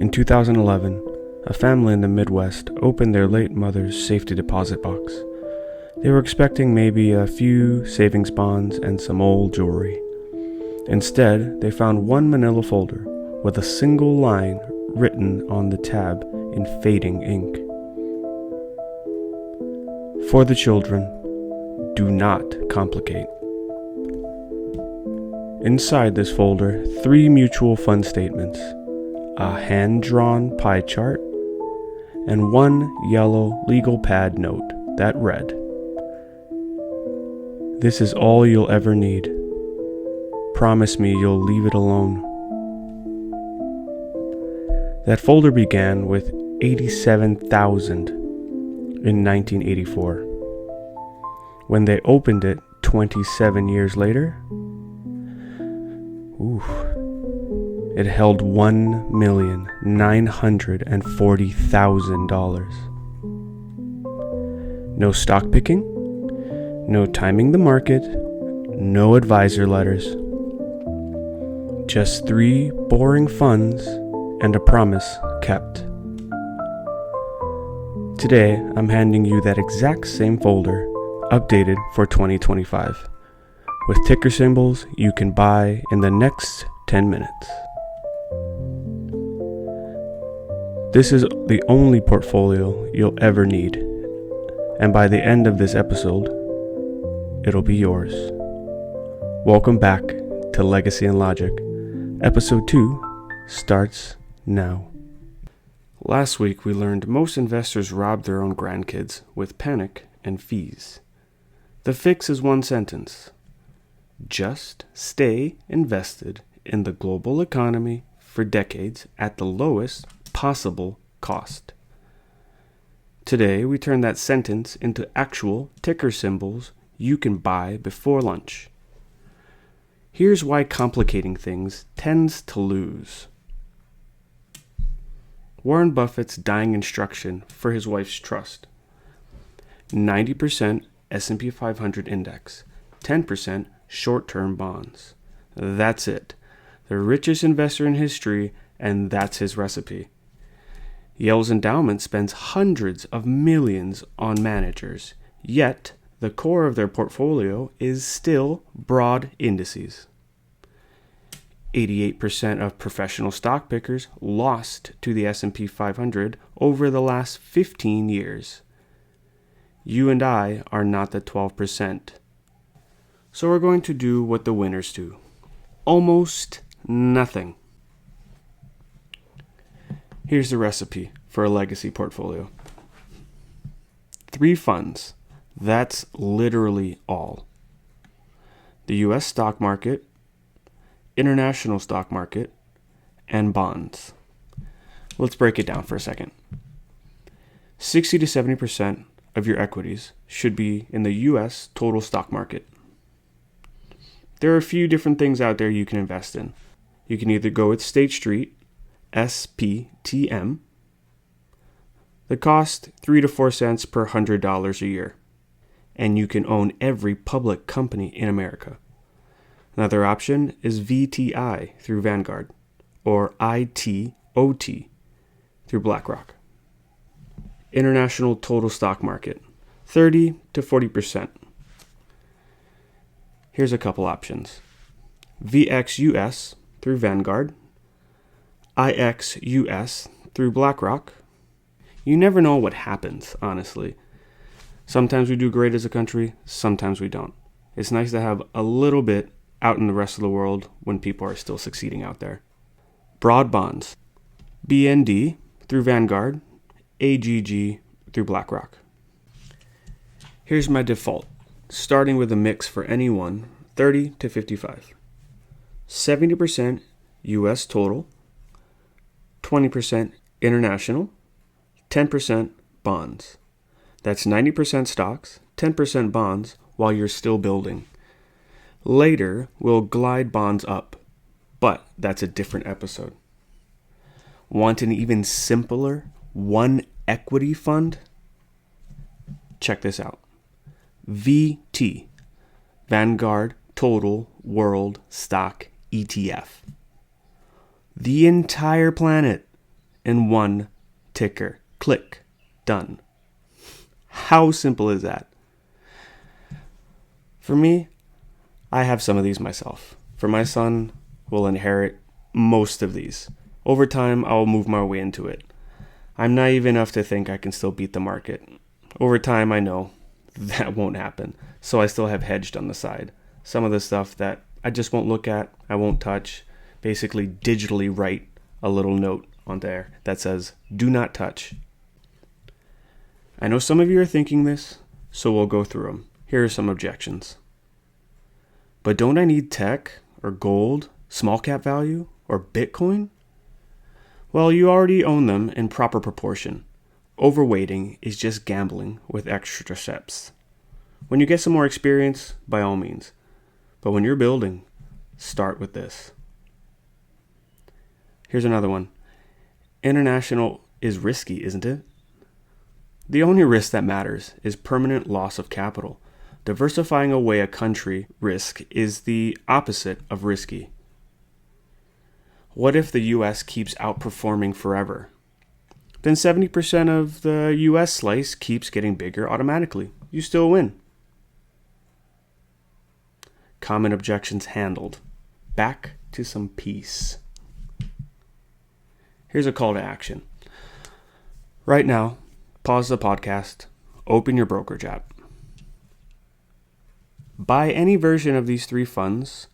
In 2011, a family in the Midwest opened their late mother's safety deposit box. They were expecting maybe a few savings bonds and some old jewelry. Instead, they found one manila folder with a single line written on the tab in fading ink. For the children, do not complicate. Inside this folder, 3 mutual fund statements, a hand-drawn pie chart, and 1 yellow legal pad note that read, "This is all you'll ever need. Promise me you'll leave it alone." That folder began with $87,000 in 1984. When they opened it 27 years later, it held $1,940,000. No stock picking, no timing the market, no advisor letters. Just 3 boring funds and a promise kept. Today, I'm handing you that exact same folder, updated for 2025, with ticker symbols you can buy in the next 10 minutes. This is the only portfolio you'll ever need, and by the end of this episode, it'll be yours. Welcome back to Legacy and Logic. Episode 2 starts now. Last week we learned most investors rob their own grandkids with panic and fees. The fix is one sentence. Just stay invested in the global economy for decades at the lowest possible cost. Today we turn that sentence into actual ticker symbols you can buy before lunch. Here's why complicating things tends to lose. Warren Buffett's dying instruction for his wife's trust. 90% S&P 500 index, 10% short-term bonds. That's it. The richest investor in history, and that's his recipe. Yale's endowment spends hundreds of millions on managers, yet the core of their portfolio is still broad indices. 88% of professional stock pickers lost to the S&P 500 over the last 15 years. You and I are not the 12%. So we're going to do what the winners do. Almost nothing. Here's the recipe for a legacy portfolio. 3 funds. That's literally all. The US stock market, international stock market, and bonds. Let's break it down for a second. 60 to 70% of your equities should be in the US total stock market. There are a few different things out there you can invest in. You can either go with State Street, SPTM. The cost 3 to 4 cents per $100 a year. And you can own every public company in America. Another option is VTI through Vanguard, or ITOT through BlackRock. International total stock market, 30 to 40%. Here's a couple options. VXUS through Vanguard, IXUS through BlackRock. You never know what happens, honestly. Sometimes we do great as a country, sometimes we don't. It's nice to have a little bit out in the rest of the world when people are still succeeding out there. Broad bonds, BND through Vanguard, AGG through BlackRock. Here's my default, starting with a mix for anyone, 30 to 55. 70% US total, 20% international, 10% bonds. That's 90% stocks, 10% bonds while you're still building. Later, we'll glide bonds up, but that's a different episode. Want an even simpler one equity fund? Check this out. VT, Vanguard Total World Stock ETF. The entire planet in one ticker. Click. Done. How simple is that? For me, I have some of these myself. For my son, will inherit most of these. Over time, I'll move my way into it. I'm naive enough to think I can still beat the market. Over time, I know that won't happen, so I still have hedged on the side. Some of the stuff that I just won't look at, I won't touch, basically digitally write a little note on there that says, do not touch. I know some of you are thinking this, so we'll go through them. Here are some objections. But don't I need tech or gold, small cap value, or Bitcoin? Well, you already own them in proper proportion. Overweighting is just gambling with extra steps. When you get some more experience, by all means. But when you're building, start with this. Here's another one. International is risky, isn't it? The only risk that matters is permanent loss of capital. Diversifying away a country risk is the opposite of risky. What if the US keeps outperforming forever? Then 70% of the US slice keeps getting bigger automatically. You still win. Common objections handled. Back to some peace. Here's a call to action. Right now, pause the podcast, open your brokerage app. Buy any version of these 3 funds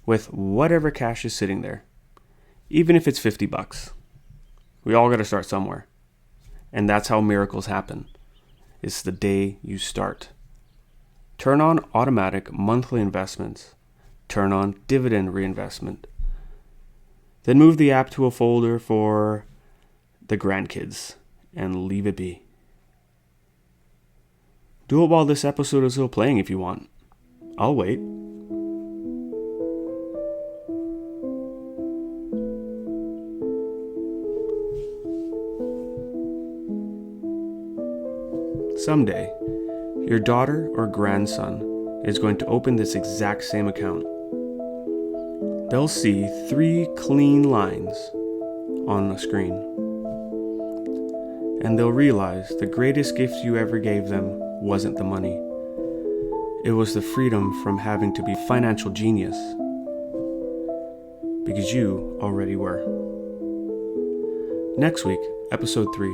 with whatever cash is sitting there, even if it's $50. We all got to start somewhere. And that's how miracles happen. It's the day you start. Turn on automatic monthly investments. Turn on dividend reinvestment. Then move the app to a folder for the grandkids and leave it be. Do it while this episode is still playing if you want. I'll wait. Someday, your daughter or grandson is going to open this exact same account. They'll see 3 clean lines on the screen. And they'll realize the greatest gift you ever gave them wasn't the money. It was the freedom from having to be financial genius. Because you already were. Next week, episode 3.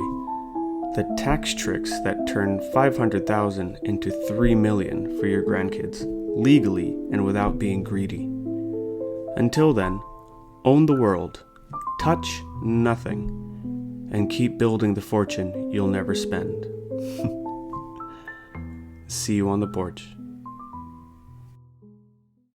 The tax tricks that turn $500,000 into $3 million for your grandkids, legally and without being greedy. Until then, own the world, touch nothing, and keep building the fortune you'll never spend. See you on the porch.